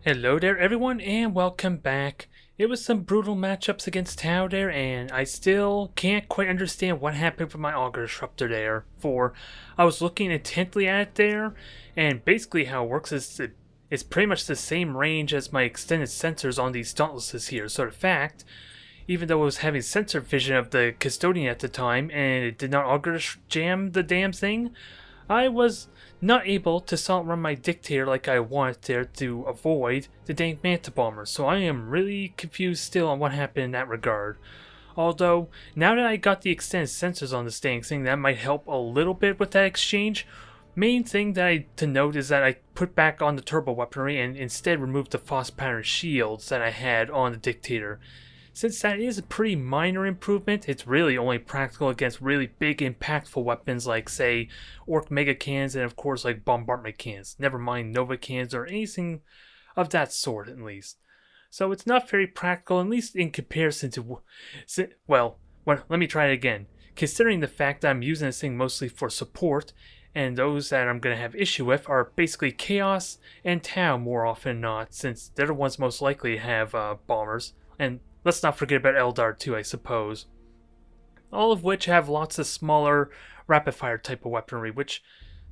Hello there everyone and welcome back. It was some brutal matchups against Tau there, and I still can't quite understand what happened with my Augur Disruptor there. For I was looking intently at it there, and basically how it works is it's pretty much the same range as my extended sensors on these dauntlesses here. So the fact, even though it was having sensor vision of the Custodian at the time and it did not Augur jam the damn thing, I was not able to solid run my Dictator like I wanted there to avoid the dang Manta Bomber, so I am really confused still on what happened in that regard. Although, now that I got the extended sensors on this dang thing, that might help a little bit with that exchange. Main thing to note is that I put back on the turbo weaponry and instead removed the frost pattern shields that I had on the Dictator. Since that is a pretty minor improvement, it's really only practical against really big impactful weapons like, say, Orc Mega Cannons and of course like Bombardment Cannons, never mind Nova Cannons or anything of that sort at least. So it's not very practical, at least in comparison to, well, let me try it again. Considering the fact that I'm using this thing mostly for support, and those that I'm going to have issue with are basically Chaos and Tau more often than not, since they're the ones most likely to have bombers, and let's not forget about Eldar too, I suppose. All of which have lots of smaller rapid-fire type of weaponry, which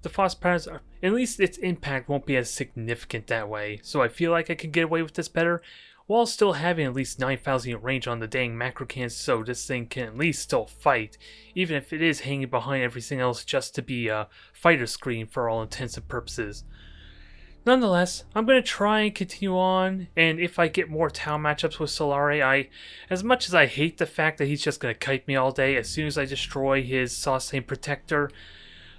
the frost patterns are, at least its impact won't be as significant that way, so I feel like I can get away with this better, while still having at least 9,000 unit range on the dang macro cans, so this thing can at least still fight, even if it is hanging behind everything else just to be a fighter screen for all intents and purposes. Nonetheless, I'm going to try and continue on, and if I get more Tau matchups with Solare, as much as I hate the fact that he's just going to kite me all day as soon as I destroy his Sauceane Protector,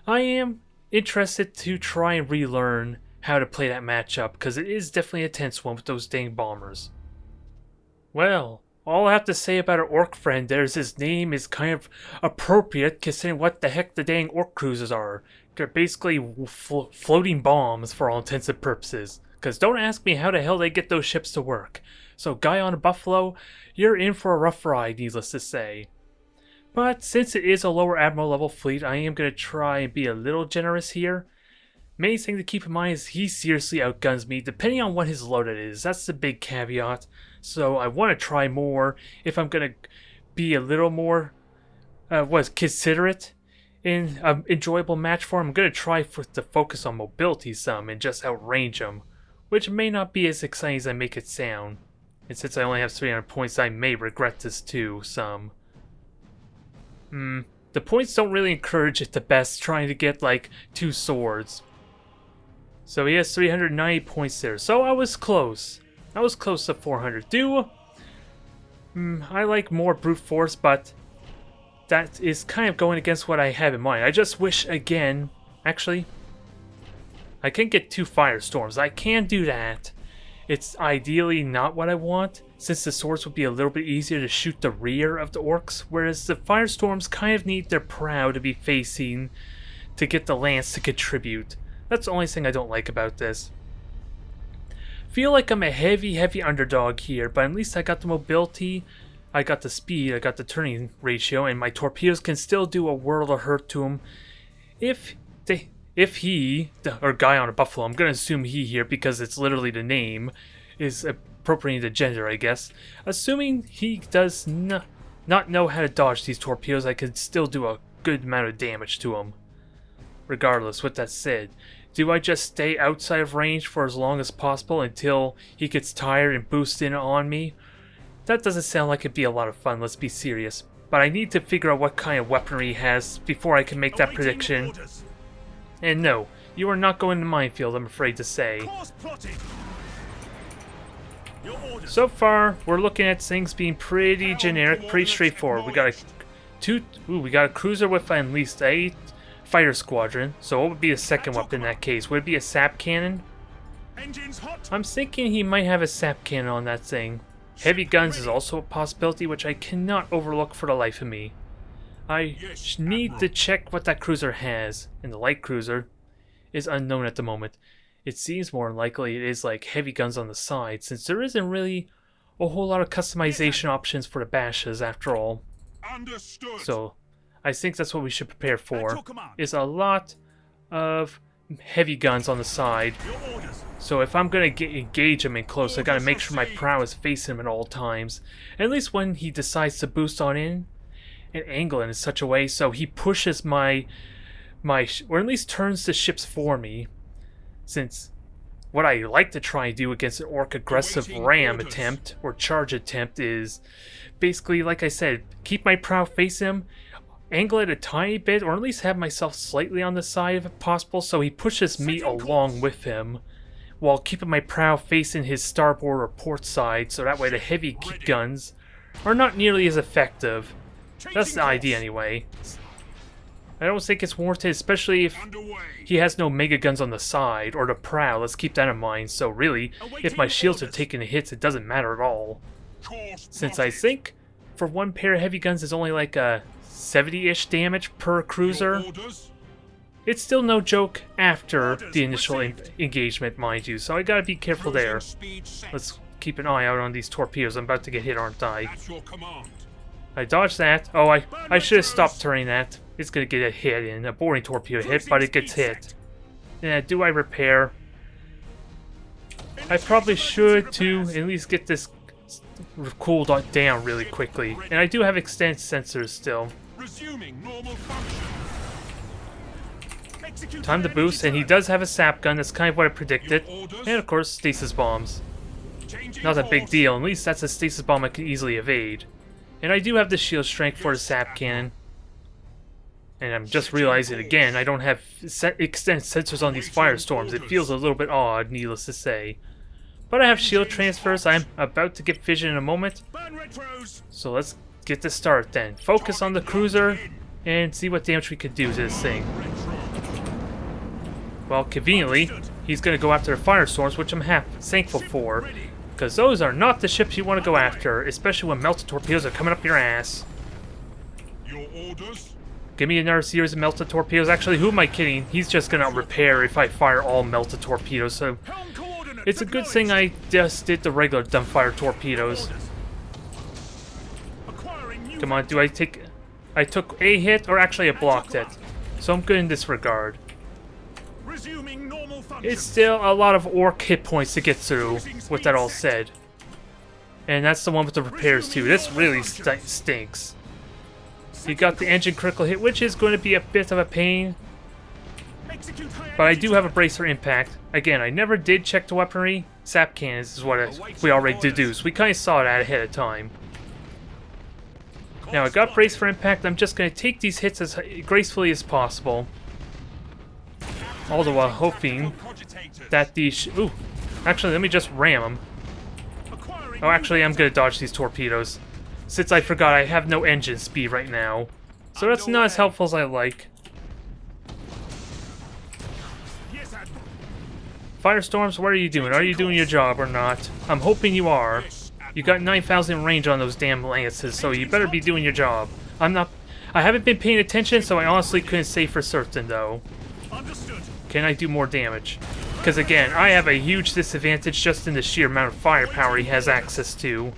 I am interested to try and relearn how to play that matchup, because it is definitely a tense one with those dang bombers. Well, all I have to say about our orc friend there is his name is kind of appropriate considering what the heck the dang orc cruisers are. They're basically floating bombs for all intents and purposes. Because don't ask me how the hell they get those ships to work. So guy on a Buffalo, you're in for a rough ride, needless to say. But since it is a lower admiral level fleet, I am going to try and be a little generous here. Main thing to keep in mind is he seriously outguns me, depending on what his loadout is. That's the big caveat. So I want to try more if I'm going to be a little more considerate in an enjoyable match for him. I'm going to try to focus on mobility some and just outrange him, which may not be as exciting as I make it sound. And since I only have 300 points, I may regret this too, some. The points don't really encourage it the best, trying to get like 2 swords. So he has 390 points there, so I was close. I was close to 400. I like more brute force, but that is kind of going against what I have in mind. I just wish, again, actually, I can get 2 firestorms. I can do that. It's ideally not what I want, since the swords would be a little bit easier to shoot the rear of the orcs, whereas the firestorms kind of need their prow to be facing to get the lance to contribute. That's the only thing I don't like about this. Feel like I'm a heavy underdog here, but at least I got the mobility, I got the speed, I got the turning ratio, and my torpedoes can still do a world of hurt to him. If he, or guy on a Buffalo, I'm going to assume he here because it's literally the name, is appropriating the gender, I guess. Assuming he does not know how to dodge these torpedoes, I could still do a good amount of damage to him. Regardless, with that said, do I just stay outside of range for as long as possible until he gets tired and boosts in on me? That doesn't sound like it'd be a lot of fun, let's be serious. But I need to figure out what kind of weaponry he has before I can make that prediction. And no, you are not going to minefield, I'm afraid to say. So far, we're looking at things being pretty generic, pretty straightforward. We got a cruiser with at least a fighter squadron. So what would be a second weapon in that case? Would it be a sap cannon? I'm thinking he might have a sap cannon on that thing. Heavy guns is also a possibility, which I cannot overlook for the life of me. I need to check what that cruiser has, and the light cruiser is unknown at the moment. It seems more likely it is like heavy guns on the side, since there isn't really a whole lot of customization options for the bashes after all. So I think that's what we should prepare for, is a lot of heavy guns on the side. So if I'm going to engage him in close, I got to make sure my prow is facing him at all times. And at least when he decides to boost on in and angle it in such a way so he pushes or at least turns the ships for me. Since what I like to try and do against an orc aggressive ram attempt or charge attempt is basically, like I said, keep my prow facing him, angle it a tiny bit, or at least have myself slightly on the side if possible so he pushes me along with him, while keeping my prow facing his starboard or port side, so that way the heavy guns are not nearly as effective. That's the idea anyway. I don't think it's warranted, especially if he has no mega guns on the side, or the prow, let's keep that in mind. So really, if my shields are taking the hits, it doesn't matter at all. Since I think, for one pair of heavy guns is only like a 70-ish damage per cruiser. It's still no joke after the initial engagement, mind you, so I gotta be careful there. Let's keep an eye out on these torpedoes. I'm about to get hit, aren't I? I dodged that. Oh, I should have stopped turning that. It's gonna get a hit in, a boring torpedo hit, but it gets hit. Yeah, do I repair? I probably should to at least get this cooled down really quickly. And I do have extended sensors still. Time to boost, and he does have a sap gun. That's kind of what I predicted. And of course, stasis bombs. Not a big deal. At least that's a stasis bomb I can easily evade. And I do have the shield strength for the sap cannon. And I'm just realizing again, I don't have extended sensors on these firestorms. It feels a little bit odd, needless to say. But I have shield transfers. I'm about to get vision in a moment. So let's get to start then. Focus on the cruiser and see what damage we could do to this thing. Well, conveniently, he's going to go after the firestorms, which I'm thankful for. Because those are not the ships you want to go after, especially when melted torpedoes are coming up your ass. Your orders? Give me another series of melted torpedoes. Actually, who am I kidding? He's just going to repair if I fire all melted torpedoes. So it's a good thing I just did the regular dumbfire torpedoes. Come on, do I take... I took a hit, or actually I blocked it. So I'm good in this regard. It's still a lot of orc hit points to get through, with that all said. And that's the one with the repairs too. This really stinks. You got the engine critical hit, which is going to be a bit of a pain. But I do have a brace for impact. Again, I never did check the weaponry. Sap cannons is what we already deduced. We kind of saw that ahead of time. Now I got brace for impact. I'm just going to take these hits as gracefully as possible. All the while hoping that these... Ooh, actually, let me just ram them. Oh, actually, I'm going to dodge these torpedoes. Since I forgot, I have no engine speed right now. So that's not as helpful as I like. Firestorms, what are you doing? Are you doing your job or not? I'm hoping you are. You got 9,000 range on those damn lances, so you better be doing your job. I haven't been paying attention, so I honestly couldn't say for certain, though. Can I do more damage? Because again, I have a huge disadvantage just in the sheer amount of firepower he has access to,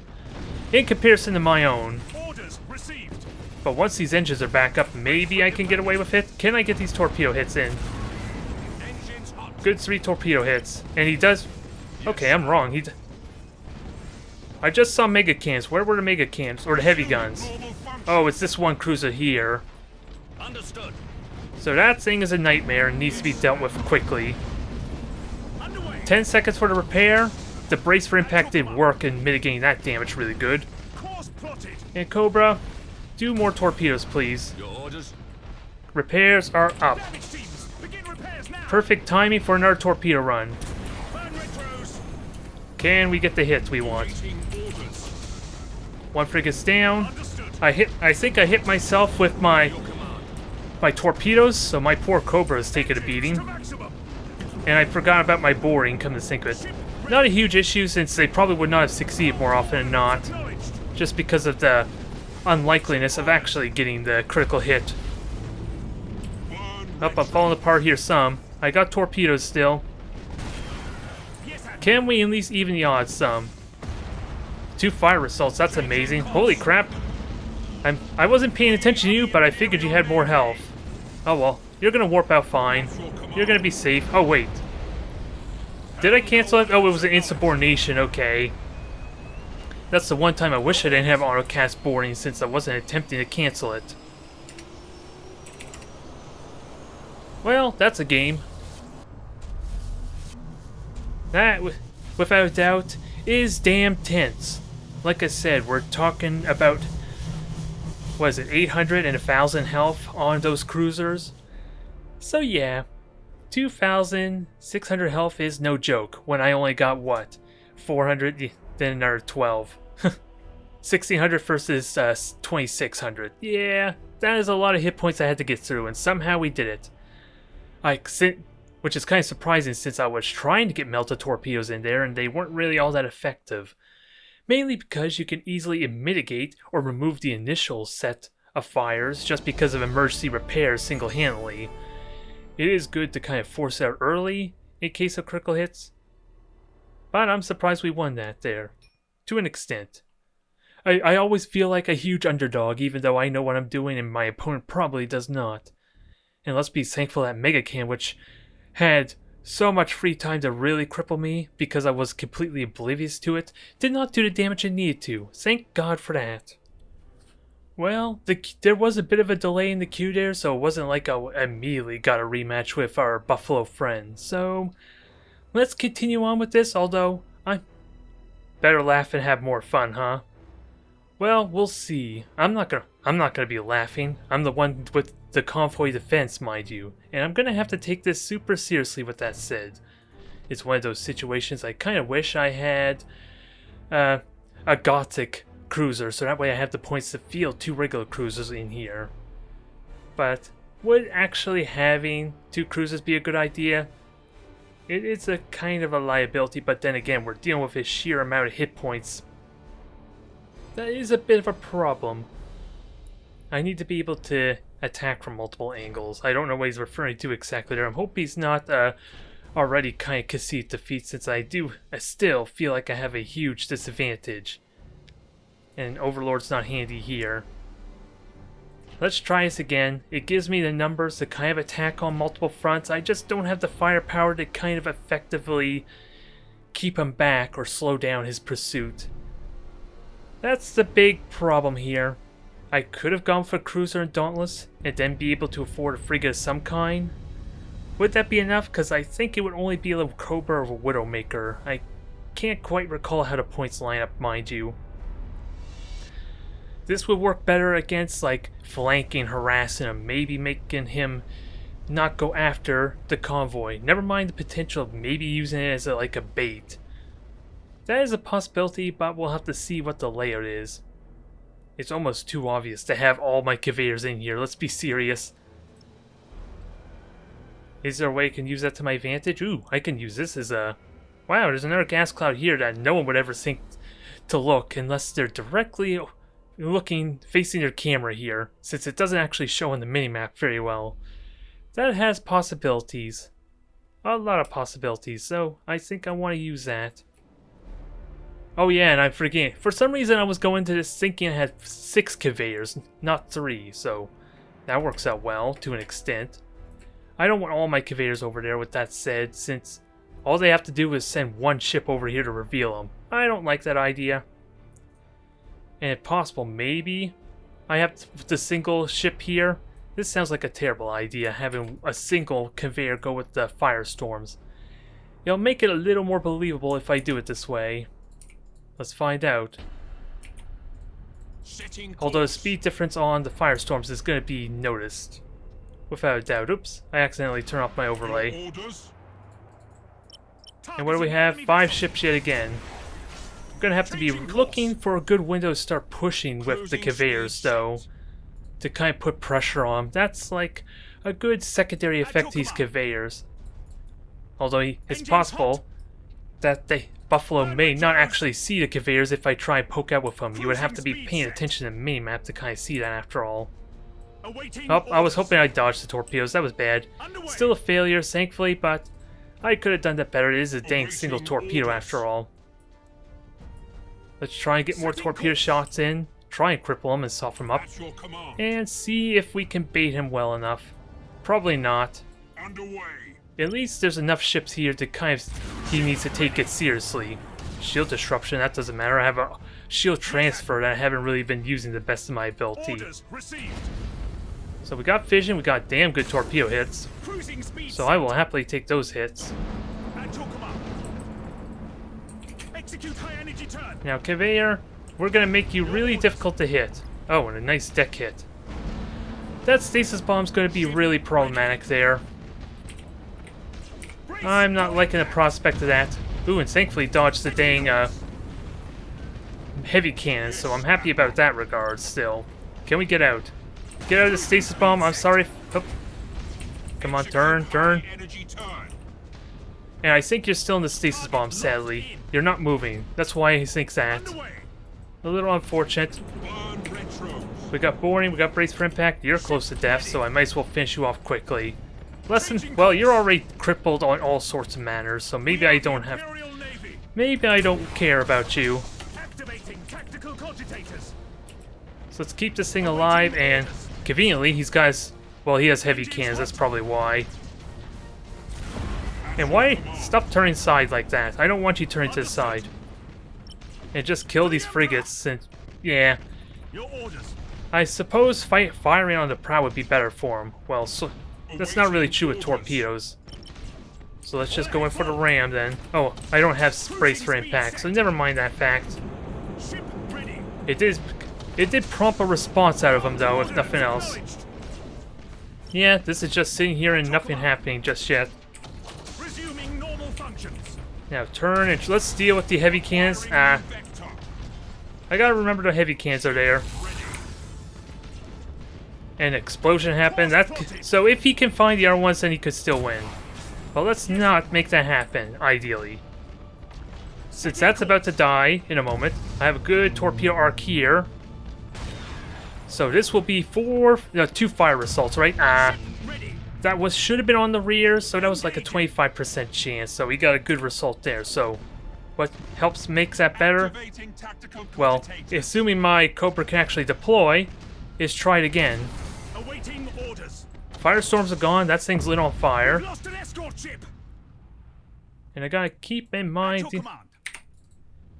in comparison to my own. But once these engines are back up, maybe I can get away with it. Can I get these torpedo hits in? Good 3 torpedo hits. And he does... Okay, I'm wrong. I just saw mega cams. Where were the mega cams? Or the heavy guns? Oh, it's this one cruiser here. Understood. So that thing is a nightmare and needs to be dealt with quickly. 10 seconds for the repair. The brace for impact did work in mitigating that damage really good. And Cobra, do more torpedoes, please. Repairs are up. Perfect timing for another torpedo run. Can we get the hits we want? One frigate's down. I think I hit myself with my torpedoes, so my poor Cobra is taking a beating. And I forgot about my boring, come to think of it. Not a huge issue, since they probably would not have succeeded more often than not. Just because of the unlikeliness of actually getting the critical hit. Oh, I'm falling apart here some. I got torpedoes still. Can we at least even the odds some? 2 fire results, that's amazing. Holy crap. I wasn't paying attention to you, but I figured you had more health. Oh well, You're gonna warp out fine. You're gonna be safe. Oh, wait. Did I cancel it? Oh, it was an insubordination. Okay. That's the one time I wish I didn't have autocast boarding since I wasn't attempting to cancel it. Well, that's a game. That, without a doubt, is damn tense. Like I said, we're talking about, what is it, 800 and 1,000 health on those cruisers? So yeah, 2,600 health is no joke when I only got, what, 400, then another 12. 1,600 versus 2,600. Yeah, that is a lot of hit points I had to get through, and somehow we did it. Which is kind of surprising since I was trying to get melta torpedoes in there and they weren't really all that effective. Mainly because you can easily mitigate or remove the initial set of fires just because of emergency repairs single-handedly. It is good to kind of force out early in case of critical hits. But I'm surprised we won that there. To an extent. I always feel like a huge underdog even though I know what I'm doing and my opponent probably does not. And let's be thankful that Megacan, which had so much free time to really cripple me because I was completely oblivious to it, did not do the damage it needed to. Thank God for that. Well, there was a bit of a delay in the queue there, so it wasn't like I immediately got a rematch with our Buffalo friend. So, let's continue on with this, although I better laugh and have more fun, huh? Well, we'll see. I'm not gonna be laughing. I'm the one with the convoy defense, mind you, and I'm gonna have to take this super seriously with that said. It's one of those situations I kind of wish I had a Gothic cruiser, so that way I have the points to field 2 regular cruisers in here. But would actually having 2 cruisers be a good idea? It's a kind of a liability, but then again, we're dealing with a sheer amount of hit points. That is a bit of a problem. I need to be able to attack from multiple angles. I don't know what he's referring to exactly there. I hope he's not already kind of conceded defeat, since I still feel like I have a huge disadvantage. And Overlord's not handy here. Let's try this again. It gives me the numbers to kind of attack on multiple fronts. I just don't have the firepower to kind of effectively keep him back or slow down his pursuit. That's the big problem here. I could have gone for Cruiser and Dauntless, and then be able to afford a frigate of some kind. Would that be enough? Because I think it would only be a Cobra or a Widowmaker. I can't quite recall how the points line up, mind you. This would work better against, like, flanking, harassing him, maybe making him not go after the convoy. Never mind the potential of maybe using it as like a bait. That is a possibility, but we'll have to see what the layout is. It's almost too obvious to have all my conveyors in here, let's be serious. Is there a way I can use that to my advantage? Ooh, I can use this as a... Wow, there's another gas cloud here that no one would ever think to look unless they're directly facing their camera here, since it doesn't actually show on the minimap very well. That has possibilities. A lot of possibilities, so I think I want to use that. Oh yeah, and I'm forgetting. For some reason I was going to this thinking I had 6 conveyors, not 3, so that works out well to an extent. I don't want all my conveyors over there with that said, since all they have to do is send 1 ship over here to reveal them. I don't like that idea. And if possible, maybe I have the single ship here. This sounds like a terrible idea, having a single conveyor go with the firestorms. It'll make it a little more believable if I do it this way. Let's find out. Although the speed difference on the firestorms is going to be noticed. Without a doubt. Oops, I accidentally turned off my overlay. And what do we have? 5 ships yet again. I'm going to have to be looking for a good window to start pushing with the conveyors, though. To kind of put pressure on. That's like a good secondary effect to these conveyors. Although it's possible that Buffalo may not actually see the conveyors if I try and poke out with them. You would have to be paying attention to the minimap to kind of see that after all. Oh, I was hoping I dodged the torpedoes. That was bad. Still a failure, thankfully, but I could have done that better. It is a dang single torpedo after all. Let's try and get more torpedo shots in. Try and cripple him and soften him up. And see if we can bait him well enough. Probably not. Underway. At least there's enough ships here to kind of... He needs to take it seriously. Shield disruption, that doesn't matter. I have a shield transfer that I haven't really been using the best of my ability. Orders received. So we got vision, we got damn good torpedo hits. Cruising speed. So I will happily take those hits. At your command. Execute high energy turn. Now, Conveyor, we're going to make you really difficult to hit. Oh, and a nice deck hit. That stasis bomb's going to be really problematic there. I'm not liking the prospect of that. Ooh, and thankfully dodged the dang heavy cannons, so I'm happy about that regard still. Can we get out? Get out of the stasis bomb, I'm sorry. Oh. Come on, turn. Energy turn. And I think you're still in the stasis bomb, sadly. You're not moving. That's why he thinks that. Underway. A little unfortunate. Burn retros. We got boarding, we got brace for impact. You're close to death, so I might as well finish you off quickly. Well, you're already crippled on all sorts of manners, so maybe I don't have... Imperial Navy. Maybe I don't care about you. Activating tactical cogitators. So let's keep this thing alive, and conveniently, he's got his... Well, he has heavy cannons, that's probably why. And why? Stop turning side like that. I don't want you turning to the side. And just kill these frigates, since... Yeah. Your orders. I suppose firing on the prow would be better for him. Well, so... That's not really true with torpedoes. So let's just go in for the ram then. Oh, I don't have brace for impact, so never mind that fact. Ship ready. It did prompt a response out of him though, if nothing else. Yeah, this is just sitting here and nothing happening just yet. Resuming normal functions. Now turn and let's deal with the heavy cannons. I gotta remember the heavy cannons are there. An explosion happened. So if he can find the other ones, then he could still win. But let's not make that happen, ideally. Since that's about to die in a moment, I have a good torpedo arc here. So this will be 2 fire assaults, right? That should have been on the rear, so that was like a 25% chance. So we got a good result there. So what helps makes that better? Well, assuming my Cobra can actually deploy, is try it again. Awaiting orders. Firestorms are gone. That thing's lit on fire. Lost an escort ship. And I gotta keep in mind At your command.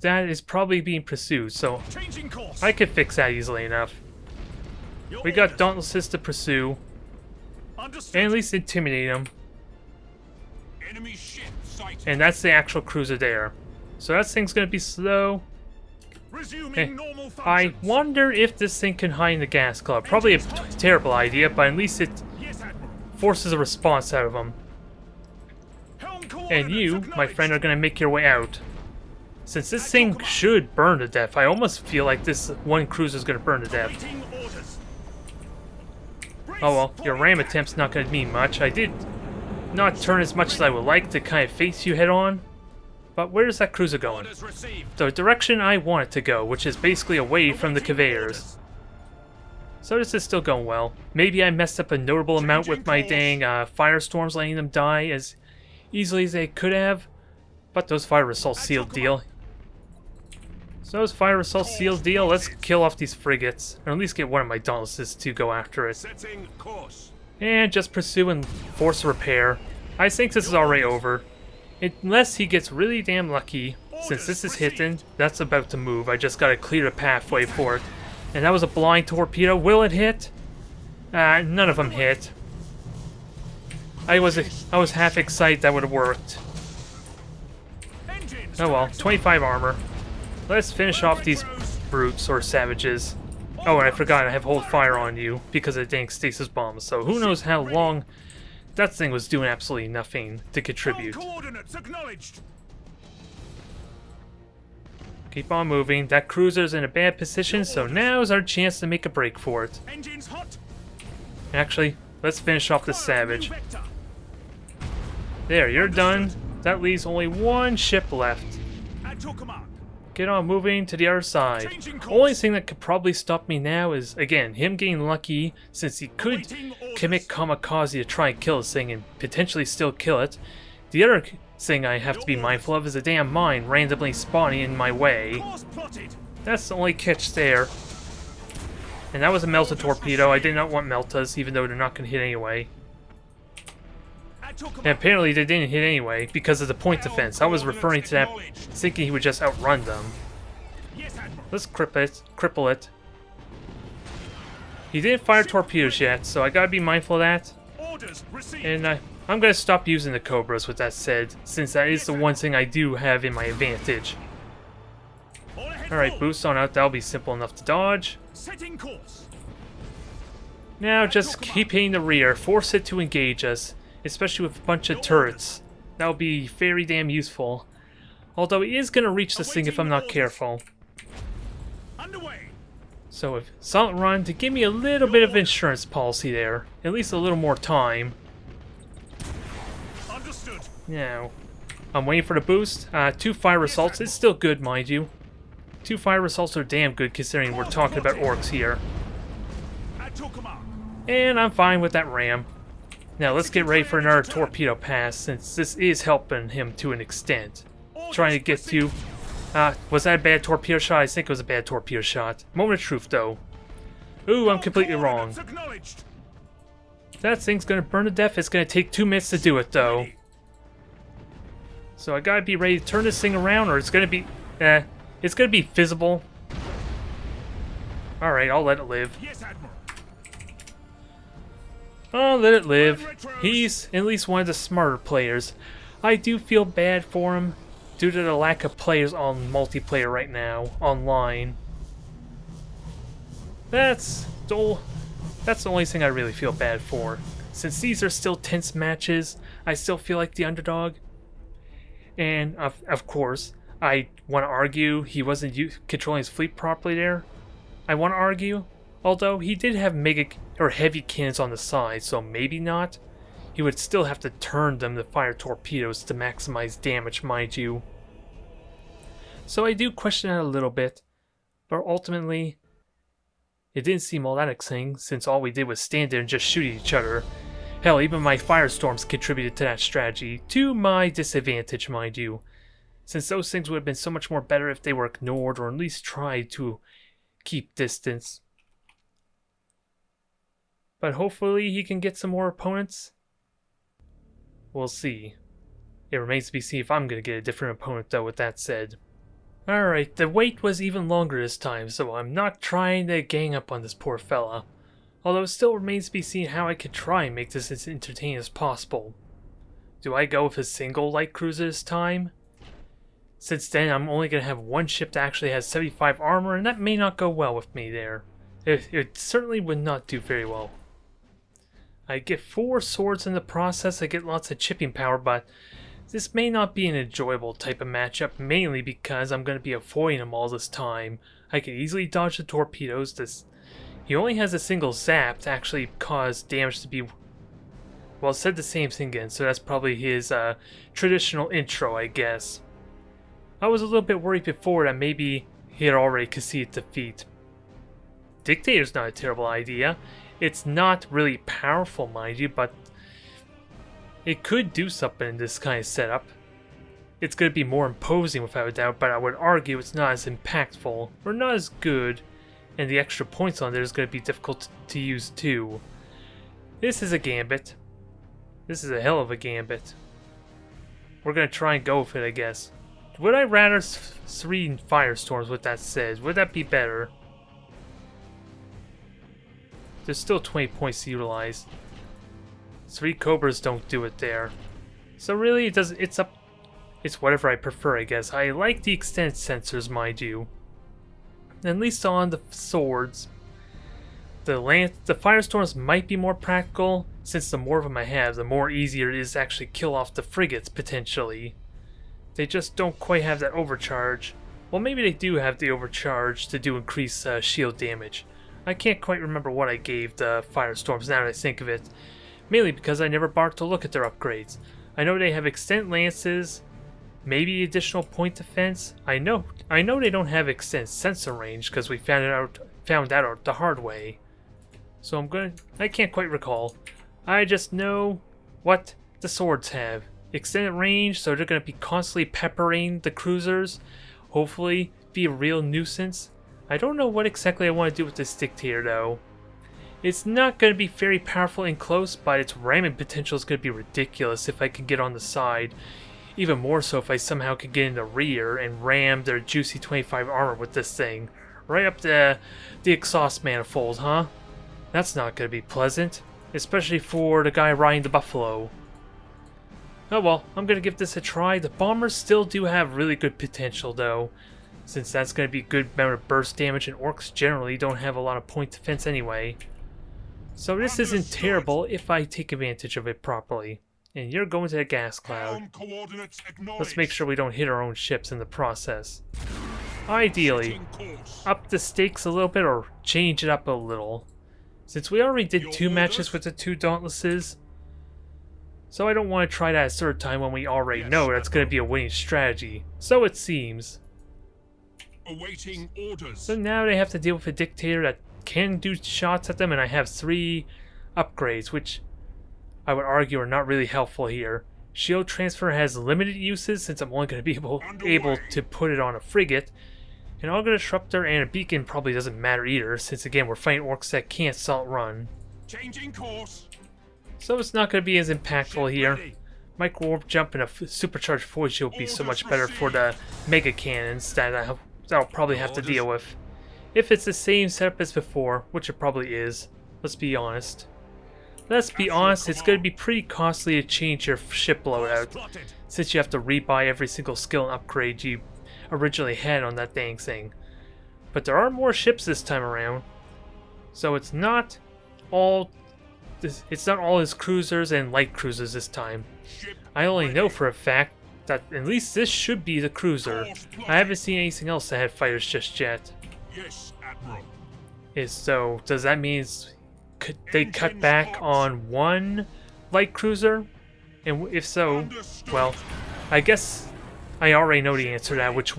that is probably being pursued, so Changing course. I could fix that easily enough. Your We got orders. Dauntlesses to pursue, Understood. and at least intimidate them. Enemy ship sighted. And that's the actual cruiser there. So that thing's gonna be slow. Resuming normal I functions. wonder if this thing can hide in the gas club. Probably a terrible idea, but at least it Yes, Admiral. forces a response out of them. Helm And you, coordinates my friend, are acknowledged. gonna make your way out. Since this thing should burn to death, I almost feel like this one cruiser is gonna burn to death. Awaiting orders. Brace Oh well, for your ram impact. attempt's not gonna mean much. I did not turn as much as I would like to kind of face you head on. But where's that cruiser going? Orders received. The direction I want it to go, which is basically away from the Awaiting conveyors. orders. So this is still going well. Maybe I messed up a notable amount with my dang firestorms, letting them die as easily as they could have. But those fire assaults sealed deal. So those fire assaults sealed deal. Let's kill off these frigates, or at least get one of my Dauntlesses to go after it. Setting course. And just pursue and force a repair. I think this is already over. Unless he gets really damn lucky. Since this is hitting, that's about to move. I just gotta clear the pathway for it. And that was a blind torpedo. Will it hit? None of them hit. I was half excited that would have worked. Engines Oh well, to 25 armor. Let's finish off these brutes or savages. Oh, and I forgot I have hold fire on you because of the dang stasis bombs. So who knows how long that thing was doing absolutely nothing to contribute. Helm coordinates acknowledged. Keep on moving. That cruiser's in a bad position, so now's our chance to make a break for it. Engines hot. Actually, let's finish off the Fire new savage. vector. There, you're done. That leaves only one ship left. At your command. Get on moving to the other side. Changing course. Only thing that could probably stop me now is, again, him getting lucky, since he could Awaiting orders. commit kamikaze to try and kill this thing and potentially still kill it. The other thing I have to be mindful of is a damn mine randomly spawning in my way. Course plotted. That's the only catch there. And that was a melta torpedo. I did not want meltas, even though they're not going to hit anyway. took him And apparently they didn't hit anyway because of the point defense. I was referring to that, thinking he would just outrun them. Yes, Admiral. Let's cripple it. He didn't fire torpedoes yet, so I gotta be mindful of that. Orders received. And I'm gonna stop using the Cobras with that said, since that is the one thing I do have in my advantage. All ahead Alright, forward. boost on out, that'll be simple enough to dodge. Setting course. Now just keep hitting the rear, force it to engage us, especially with a bunch of turrets. That'll be very damn useful. Although he is gonna reach this thing if I'm not careful. Underway. So if Silent Run to give me a little bit of insurance policy there, at least a little more time. Understood. Now, I'm waiting for the boost. 2 fire assaults is still good, mind you. 2 fire assaults are damn good considering we're talking about orcs here. At your command. And I'm fine with that ram. Now let's get ready for another torpedo pass since this is helping him to an extent. Trying to get to... was that a bad torpedo shot? I think it was a bad torpedo shot. Moment of truth though. Ooh, I'm completely wrong. Acknowledged. That thing's gonna burn to death. It's gonna take 2 minutes to do it though. So I gotta be ready to turn this thing around or it's gonna be... it's gonna be visible. Alright, I'll let it live. Yes, Admiral. I'll let it live. He's at least one of the smarter players. I do feel bad for him due to the lack of players on multiplayer right now, online. That's the only thing I really feel bad for. Since these are still tense matches, I still feel like the underdog. And of course, I want to argue he wasn't controlling his fleet properly there. I want to argue, although he did have mega or heavy cannons on the side, so maybe not. He would still have to turn them to fire torpedoes to maximize damage, mind you. So I do question that a little bit, but ultimately, it didn't seem all that exciting since all we did was stand there and just shoot at each other. Hell, even my firestorms contributed to that strategy, to my disadvantage, mind you, since those things would have been so much more better if they were ignored or at least tried to keep distance. But hopefully he can get some more opponents. We'll see. It remains to be seen if I'm going to get a different opponent though, with that said. Alright, the wait was even longer this time, so I'm not trying to gang up on this poor fella. Although it still remains to be seen how I could try and make this as entertaining as possible. Do I go with a single light cruiser this time? Since then I'm only going to have one ship that actually has 75 armor, and that may not go well with me there. It certainly would not do very well. I get 4 swords in the process, I get lots of chipping power, but this may not be an enjoyable type of matchup, mainly because I'm going to be avoiding them all this time. I can easily dodge the torpedoes. He only has a single zap to actually cause damage to be... Well, it said the same thing again, so that's probably his traditional intro, I guess. I was a little bit worried before that maybe he had already conceded defeat. Dictator's not a terrible idea. It's not really powerful, mind you, but it could do something in this kind of setup. It's going to be more imposing without a doubt, but I would argue it's not as impactful, or not as good, and the extra points on there is going to be difficult to use too. This is a gambit. This is a hell of a gambit. We're going to try and go with it, I guess. Would I rather 3 firestorms with that said? Would that be better? There's still 20 points to utilize. 3 Cobras don't do it there. So really, it's whatever I prefer, I guess. I like the extended sensors, mind you. At least on the swords. The firestorms might be more practical, since the more of them I have, the more easier it is to actually kill off the frigates, potentially. They just don't quite have that overcharge. Well, maybe they do have the overcharge to do increased shield damage. I can't quite remember what I gave the firestorms now that I think of it. Mainly because I never bothered to look at their upgrades. I know they have extended lances, maybe additional point defense. I know they don't have extended sensor range because we found out the hard way. So I can't quite recall. I just know what the swords have. Extended range, so they're going to be constantly peppering the cruisers. Hopefully be a real nuisance. I don't know what exactly I want to do with this Dictator though. It's not going to be very powerful in close, but its ramming potential is going to be ridiculous if I can get on the side. Even more so if I somehow can get in the rear and ram their juicy 25 armor with this thing. Right up to the exhaust manifold, huh? That's not going to be pleasant. Especially for the guy riding the buffalo. Oh well, I'm going to give this a try. The bombers still do have really good potential though. Since that's going to be good amount of burst damage, and orcs generally don't have a lot of point defense anyway. So this isn't terrible if I take advantage of it properly. And you're going to the gas cloud. Let's make sure we don't hit our own ships in the process. Ideally, up the stakes a little bit or change it up a little. Since we already did 2 matches with the 2 Dauntlesses, so I don't want to try that a third time when we already know that's going to be a winning strategy. So it seems. Awaiting orders. So now they have to deal with a Dictator that can do shots at them, and I have 3 upgrades, which I would argue are not really helpful here. Shield Transfer has limited uses since I'm only going to be able to put it on a frigate. And Augur Disruptor and a beacon probably doesn't matter either, since again we're fighting orcs that can't salt run. Changing course. So it's not going to be as impactful here. Micro warp jump and a supercharged force shield would be so much better for the mega cannons that I'll probably have to deal with. If it's the same setup as before, which it probably is, let's be honest. Let's be honest, it's going to be pretty costly to change your ship loadout, since you have to rebuy every single skill and upgrade you originally had on that dang thing. But there are more ships this time around, so it's not all his cruisers and light cruisers this time. I only know for a fact that at least this should be the cruiser. I haven't seen anything else that had fighters just yet. Yes, Admiral. So does that mean they cut back on 1 light cruiser? And if so, well, I guess I already know the answer to that, which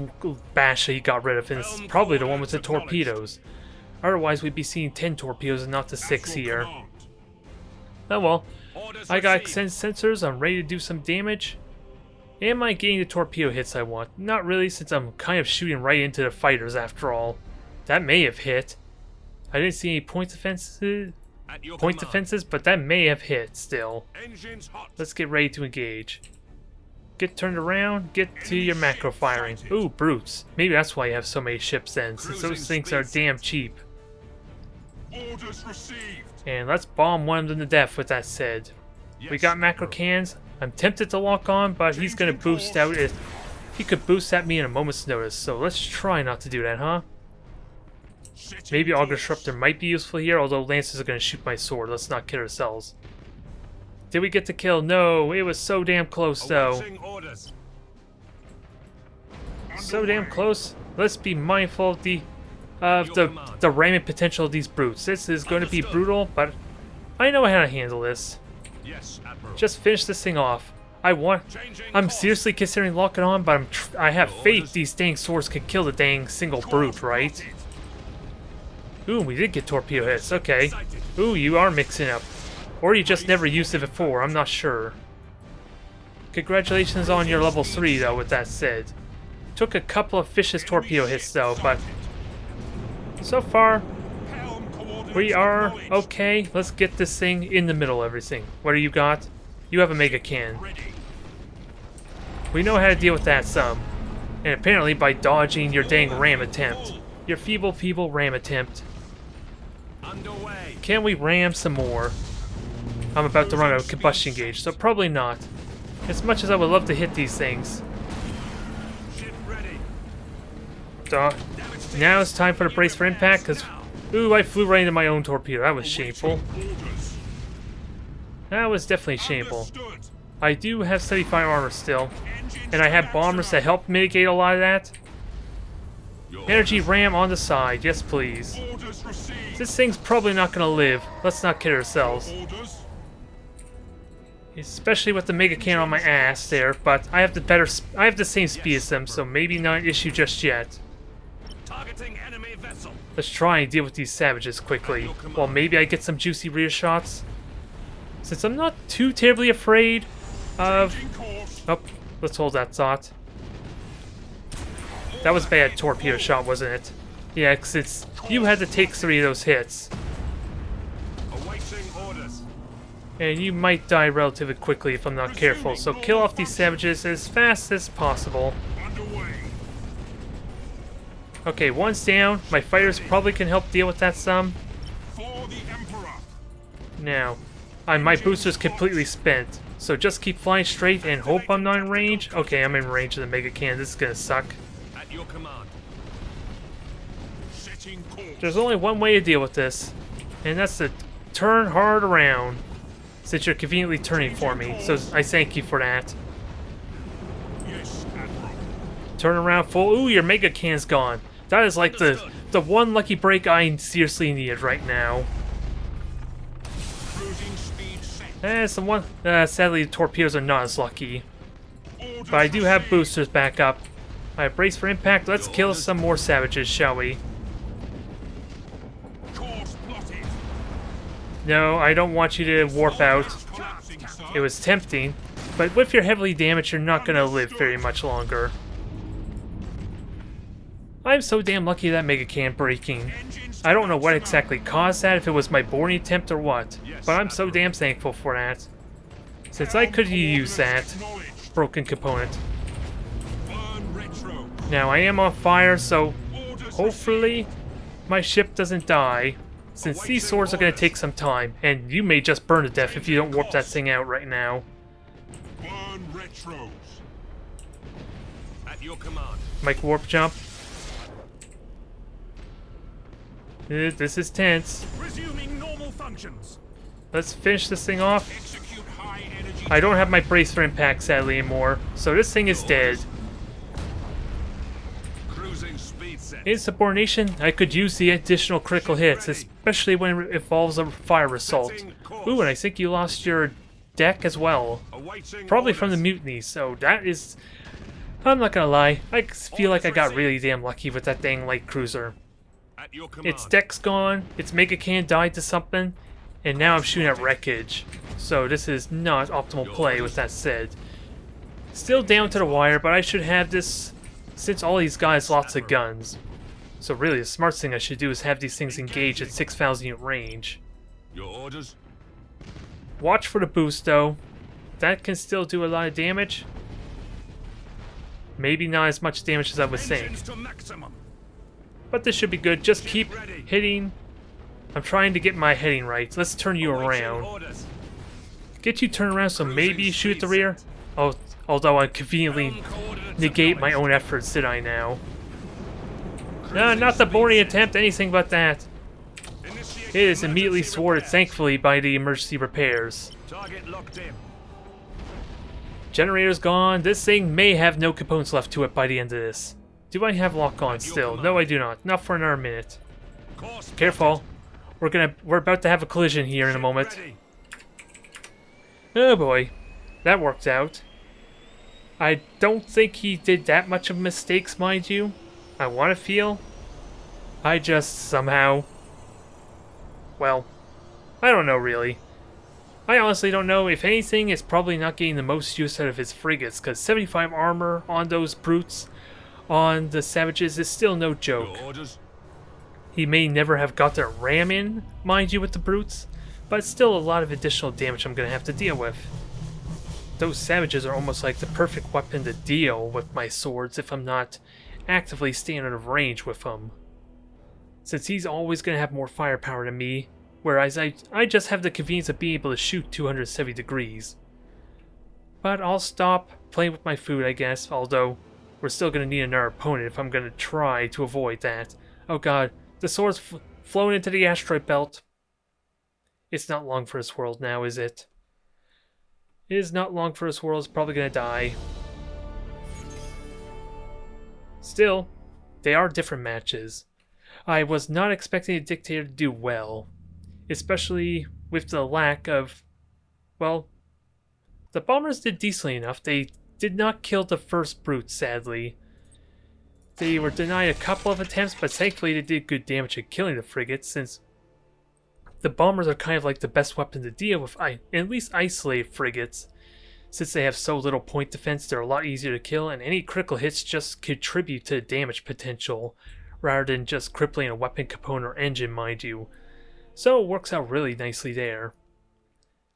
bash he got rid of, and it's probably the one with the torpedoes. Otherwise, we'd be seeing 10 torpedoes and not the 6 here. Oh well, I got extended sensors, I'm ready to do some damage. Am I getting the torpedo hits I want? Not really, since I'm kind of shooting right into the fighters after all. That may have hit. I didn't see any point defenses, but that may have hit still. Let's get ready to engage. Get turned around, get to your macro firing. Ooh, brutes. Maybe that's why you have so many ships then, since those things are damn cheap. Orders received. And let's bomb one of them to death with that said. We got macro cans. I'm tempted to lock on, but he's gonna boost out it. He could boost at me in a moment's notice, so let's try not to do that, huh? Maybe Augur Disruptor might be useful here, although Lancers are gonna shoot my sword. Let's not kid ourselves. Did we get the kill? No, it was so damn close though. So damn close. Let's be mindful of the ramming potential of these brutes. This is going to be brutal, but I know how to handle this. Just finish this thing off. I'm seriously considering locking on, but I have faith these dang swords can kill the dang single brute, right? Ooh, we did get torpedo hits. Okay. Ooh, you are mixing up. Or you just never used it before, I'm not sure. Congratulations on your level 3 though, with that said. Took a couple of vicious torpedo hits though, but so far we are okay. Let's get this thing in the middle of everything. What do you got? You have a mega can. We know how to deal with that some. And apparently by dodging your dang ram attempt. Your feeble ram attempt. Can we ram some more? I'm about to run out of combustion gauge, so probably not. As much as I would love to hit these things. Now it's time for the brace for impact, because... Ooh, I flew right into my own torpedo. That was shameful. That was definitely shameful. I do have 75 armor still. And I have bombers that help mitigate a lot of that. Energy ram on the side. Yes, please. This thing's probably not going to live. Let's not kid ourselves. Especially with the mega cannon on my ass there, but I have the same speed as them, so maybe not an issue just yet. Let's try and deal with these savages quickly. Well, maybe I get some juicy rear shots. Since I'm not too terribly afraid of... Oh, let's hold that thought. That was bad torpedo shot, wasn't it? Yeah, because you had to take 3 of those hits. And you might die relatively quickly if I'm not careful, so kill off these savages as fast as possible. Underway. Okay, one's down. My fighters probably can help deal with that some. For the Emperor. Now, my booster's completely spent, so just keep flying straight and hope I'm not in range. Okay, I'm in range of the Mega Cannon. This is gonna suck. At your command. Setting course. There's only one way to deal with this, and that's to turn hard around. Since you're conveniently turning for me, so I thank you for that. Yes, Admiral. Turn around full. Ooh, your Mega Cannon's gone. That is like the one lucky break I seriously needed right now. Cruising speed set. Sadly, the torpedoes are not as lucky. Orders But I do have received. boosters back up. Alright, brace for impact. Let's kill some more savages, shall we? Course plotted. No, I don't want you to warp out. Collapsing, sir. It was tempting, but with your heavily damaged, you're not going to live very much longer. I'm so damn lucky that Mega Cannon breaking. I don't know what exactly caused that, if it was my boarding attempt or what, but I'm so damn thankful for that. Since I could use that broken component. Burn retro. Now I am on fire, so Orders hopefully my ship doesn't die. Since these swords are going to take some time, and you may just burn to death if you don't warp that thing out right now. Burn retros. At your command. Mike warp jump. This is tense. Resuming normal functions. Let's finish this thing off. Execute high energy. I don't have my brace for impact sadly anymore, so this thing is dead. Cruising speed set. In subordination, I could use the additional critical hits, especially when it involves a fire assault. Ooh, and I think you lost your deck as well. Awaiting Probably from the orders. mutiny, so that is... I'm not gonna lie, I feel like I got really damn lucky with that dang light cruiser. At your command. Its deck's gone, its Mega Cannon died to something, and now I'm shooting at wreckage. So this is not optimal play with that said. Still down to the wire, but I should have this since all these guys lots of guns. So really the smart thing I should do is have these things engaged at 6,000 unit range. Your orders. Watch for the boost though. That can still do a lot of damage. Maybe not as much damage as I was saying. Engines to maximum. But this should be good. Just keep hitting. I'm trying to get my heading right. Let's turn you Awaiting around. orders. Get you turned around so maybe you shoot at the rear. Oh, although I conveniently Helm coordinates negate my own efforts, did I now? No, not the boarding attempt, anything but that. Initiate It is emergency immediately thwarted, repairs. thankfully, by the emergency repairs. Target locked in. Generator's gone. This thing may have no components left to it by the end of this. Do I have lock on still? No, I do not. Not for another minute. Course Careful. We're about to have a collision here in a moment. ready. Oh boy. That worked out. I don't think he did that much of mistakes, mind you. I want to feel. I just somehow... Well, I don't know really. I honestly don't know. If anything, it's probably not getting the most use out of his frigates, because 75 armor on those brutes, on the savages, is still no joke. Your orders. He may never have got their ram in, mind you, with the brutes, but it's still a lot of additional damage I'm going to have to deal with. Those savages are almost like the perfect weapon to deal with my swords if I'm not actively staying out of range with them. Since he's always going to have more firepower than me, whereas I just have the convenience of being able to shoot 270 degrees. But I'll stop playing with my food, I guess, although we're still going to need another opponent if I'm going to try to avoid that. Oh god, the sword's flown into the asteroid belt. It's not long for this world now, is it? It is not long for this world, it's probably going to die. Still, they are different matches. I was not expecting the Dictator to do well. Especially with the lack of... Well, the bombers did decently enough. They did not kill the first brute, sadly. They were denied a couple of attempts, but thankfully they did good damage at killing the frigates, since the bombers are kind of like the best weapon to deal with, at least isolated frigates. Since they have so little point defense, they're a lot easier to kill, and any critical hits just contribute to the damage potential, rather than just crippling a weapon component or engine, mind you. So it works out really nicely there.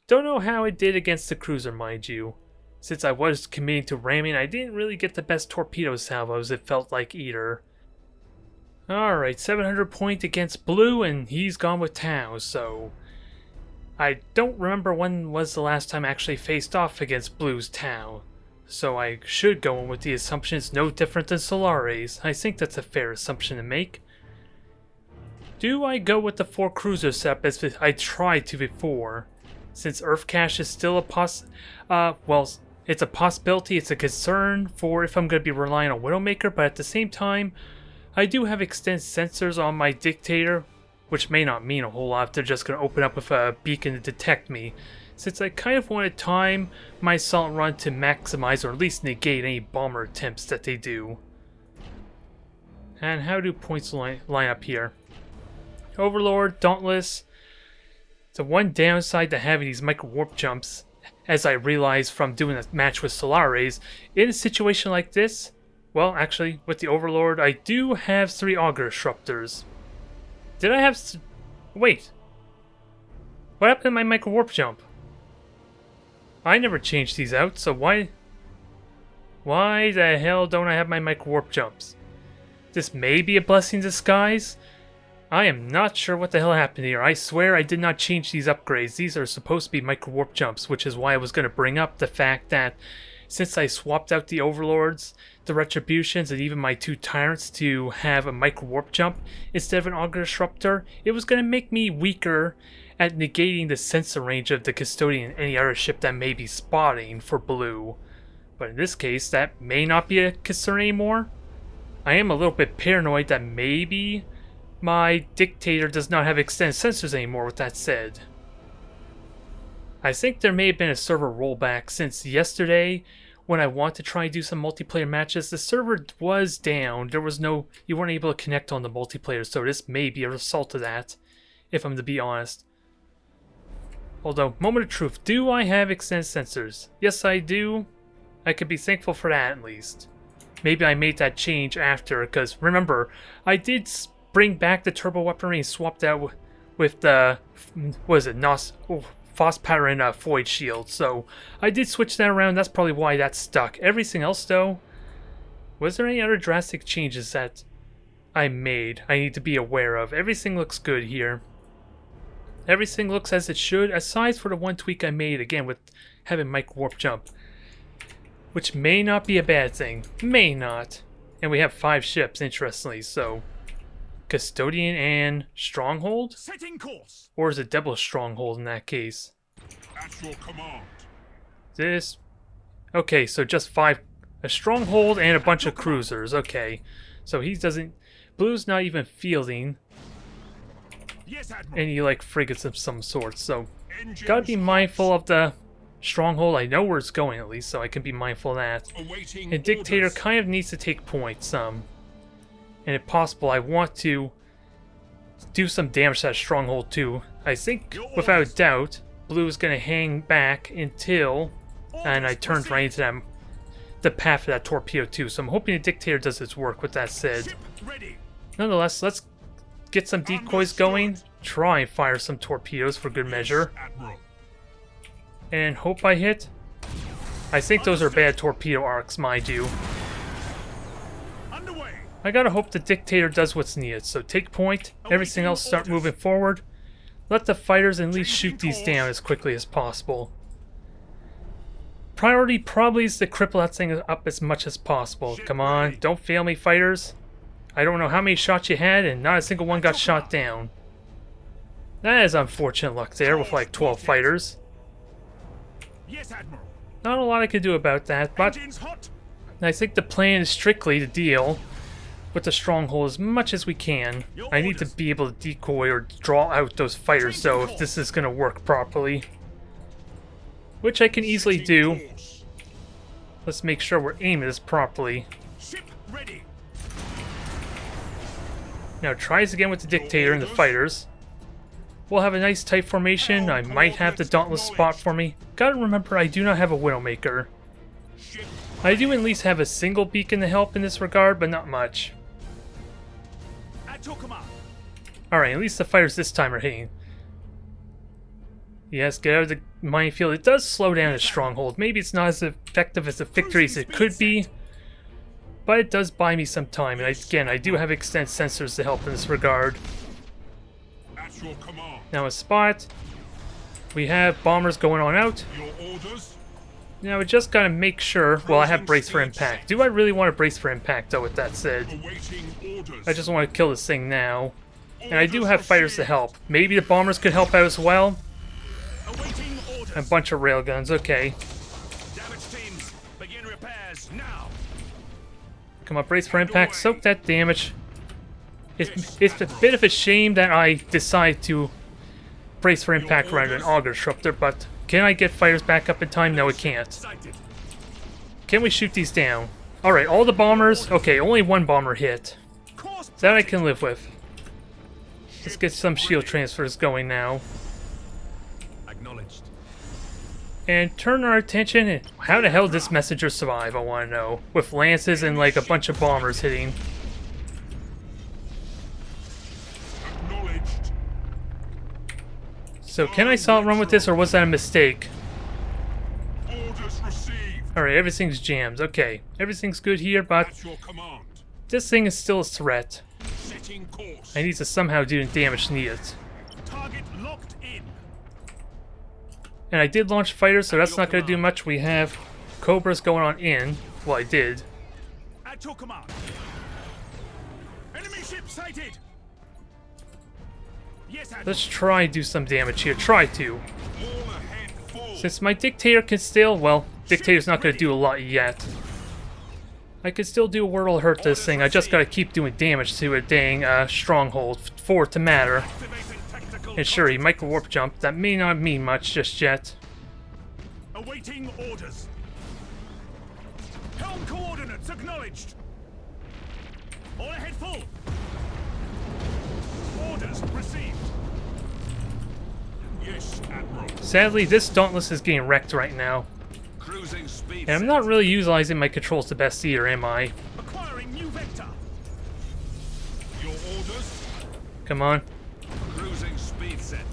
Don't know how it did against the cruiser, mind you. Since I was committing to ramming, I didn't really get the best torpedo salvos, it felt like either. Alright, 700 point against Blue, and he's gone with Tau, so... I don't remember when was the last time I actually faced off against Blue's Tau. So I should go in with the assumption it's no different than Solaris. I think that's a fair assumption to make. Do I go with the 4 cruiser setup as I tried to before? Since Earth Cache is still a it's a possibility, it's a concern for if I'm going to be relying on Widowmaker, but at the same time, I do have extended sensors on my Dictator, which may not mean a whole lot if they're just going to open up with a beacon to detect me. Since I kind of want to time my assault run to maximize or at least negate any bomber attempts that they do. And how do points line up here? Overlord, Dauntless. The one downside to having these micro warp jumps, as I realized from doing a match with Solaris, in a situation like this, well, actually, with the Overlord, I do have 3 Augur Disruptors. Did I have... Wait. What happened to my micro warp jump? I never changed these out, so why the hell don't I have my micro warp jumps? This may be a blessing in disguise. I am not sure what the hell happened here. I swear I did not change these upgrades. These are supposed to be micro warp jumps, which is why I was going to bring up the fact that since I swapped out the Overlords, the Retributions, and even my 2 Tyrants to have a micro warp jump instead of an Augur Disruptor, it was going to make me weaker at negating the sensor range of the Custodian and any other ship that may be spotting for Blue. But in this case, that may not be a concern anymore. I am a little bit paranoid that maybe my Dictator does not have extended sensors anymore, with that said. I think there may have been a server rollback since yesterday when I wanted to try and do some multiplayer matches. The server was down. There was no... You weren't able to connect on the multiplayer, so this may be a result of that, if I'm to be honest. Although, moment of truth, do I have extended sensors? Yes, I do. I could be thankful for that at least. Maybe I made that change after, because remember, I did bring back the turbo weaponry and swapped out with the... What is it? Phos powder and Void Shield. So I did switch that around. That's probably why that stuck. Everything else, though, was there any other drastic changes that I made I need to be aware of? Everything looks good here. Everything looks as it should, aside for the one tweak I made, again, with having micro warp jump. Which may not be a bad thing. May not. And we have 5 ships, interestingly, so... Custodian and Stronghold? Setting course. Or is it double Stronghold in that case? At your command. This... Okay, so just 5... A Stronghold and a bunch of cruisers, okay. So he doesn't... Blue's not even fielding... Yes, Admiral. Any, like, frigates of some sort, so... Gotta be mindful of the Stronghold. I know where it's going, at least, so I can be mindful of that. And Dictator kind of needs to take points, and if possible, I want to do some damage to that Stronghold, too. I think, without a doubt, Blue is going to hang back until... And I turned right into them, the path of that torpedo, too, so I'm hoping the Dictator does its work, with that said. Nonetheless, let's get some decoys going, try and fire some torpedoes for good measure, and hope I hit. I think those are bad torpedo arcs, mind you. I gotta hope the Dictator does what's needed, so take point, everything else start moving forward. Let the fighters at least shoot these down as quickly as possible. Priority probably is to cripple that thing up as much as possible. Come on, don't fail me, fighters. I don't know how many shots you had, and not a single one got shot down. That is unfortunate luck there with like 12 fighters. Yes, Admiral. Not a lot I can do about that, but I think the plan is strictly to deal with the Stronghold as much as we can. I need to be able to decoy or draw out those fighters, though, if this is going to work properly. Which I can easily do. Let's make sure we're aiming this properly. Ship ready. Now tries again with the Dictator and the fighters. We'll have a nice tight formation. I might have the Dauntless spot for me. Gotta remember, I do not have a Widowmaker. I do at least have a single beacon to help in this regard, but not much. Alright, at least the fighters this time are hitting. Yes, get out of the minefield. It does slow down a stronghold. Maybe it's not as effective as the victory as it could be, but it does buy me some time. And again, I do have extended sensors to help in this regard. At your command. Now a spot. We have bombers going on out. Your orders. Now we just gotta make sure. Well, I have brace for impact. Do I really want to brace for impact though, with that said? Awaiting orders. I just want to kill this thing now. And I do have fighters to help. Maybe the bombers could help out as well. Awaiting orders. A bunch of railguns, okay. Damage teams, begin repairs now. Come on, brace for impact, soak that damage. It's a bit of a shame that I decide to brace for impact rather than Augur Disruptor, but can I get fighters back up in time? No, it can't. Sighted. Can we shoot these down? Alright, all the bombers. Okay, only one bomber hit. Course That I can live with. Let's get some shield transfers going now. acknowledged. And turn our attention. How the hell did this messenger survive, I want to know. With lances and like a bunch of bombers hitting. Acknowledged. So can I solid run with this, or was that a mistake? Orders received. Alright, everything's jammed. Okay, everything's good here, but At your command. this thing is still a threat. Setting course. I need to somehow do the damage needed. Target locked in. And I did launch fighters, so that's not going to do much. We have Cobras going on in. Well, I did. At your command. Enemy ship sighted. Yes, Admiral. Let's try do some damage here. Try to. All ahead forward. Since my Dictator can still... Well, Dictator's not going to do a lot yet. I could still do a word'll hurt this thing. I just got to keep doing damage to a dang stronghold for it to matter. Activating tactical. And sure, he micro warp jump. That may not mean much just yet. Awaiting orders. Helm coordinates acknowledged. All ahead full. Orders received. Yes, Admiral. Sadly, this Dauntless is getting wrecked right now. Cruising speed. And I'm not really utilizing my controls the best either, am I? Acquiring new vector. Your orders. Come on. Cruising speed set.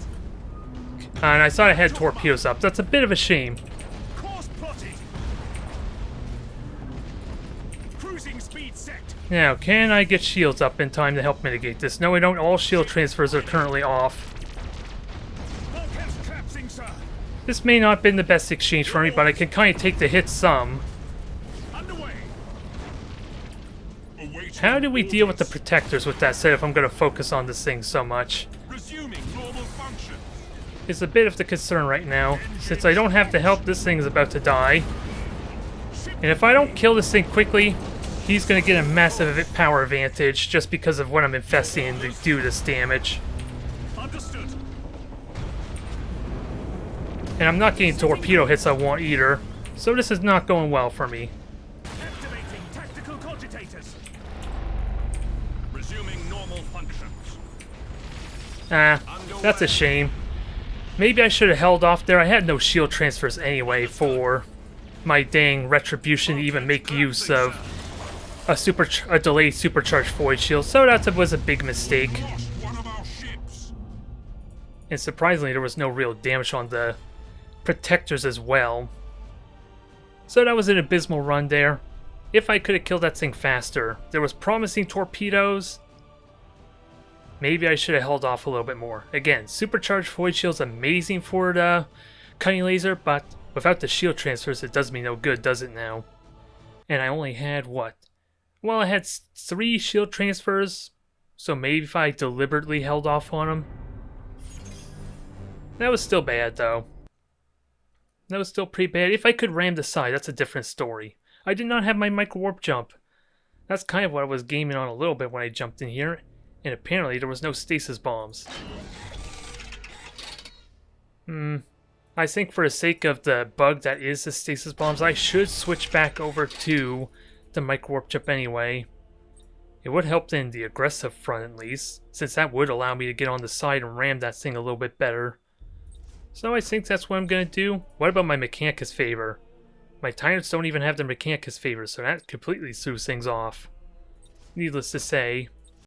And I thought I had torpedoes up. That's a bit of a shame. Course plotted. Cruising speed set. Now, can I get shields up in time to help mitigate this? No, I don't. All shield transfers are currently off. Bulkheads collapsing, sir. This may not have been the best exchange for me, but I can kind of take the hit some. Underway. Awaiting How do we deal with the orders. protectors with that said if I'm going to focus on this thing so much? Resuming normal function. It's a bit of the concern right now. Since I don't have the help, this thing is about to die. And if I don't kill this thing quickly, he's going to get a massive power advantage just because of what I'm infesting to do this damage. Understood. And I'm not getting torpedo hits I want either. So this is not going well for me. Activating tactical cogitators. Resuming normal functions. Ah, that's a shame. Maybe I should have held off there. I had no shield transfers anyway for my dang retribution to even make use of a delayed supercharged void shield. So that was a big mistake. Lost one of our ships. And surprisingly, there was no real damage on the protectors as well. So that was an abysmal run there. If I could have killed that thing faster. There was promising torpedoes. Maybe I should have held off a little bit more. Again, supercharged void shield's amazing for the cutting laser, but without the shield transfers, it does me no good, does it now? And I only had what? Well, I had 3 shield transfers, so maybe if I deliberately held off on them. That was still bad, though. That was still pretty bad. If I could ram the side, that's a different story. I did not have my micro warp jump. That's kind of what I was gaming on a little bit when I jumped in here. And apparently there was no stasis bombs. I think for the sake of the bug that is the stasis bombs, I should switch back over to the micro warp jump anyway. It would help in the aggressive front at least, since that would allow me to get on the side and ram that thing a little bit better. So I think that's what I'm going to do. What about my Mechanicus favor? My Tyrants don't even have their Mechanicus favor, so that completely throws things off. Needless to say.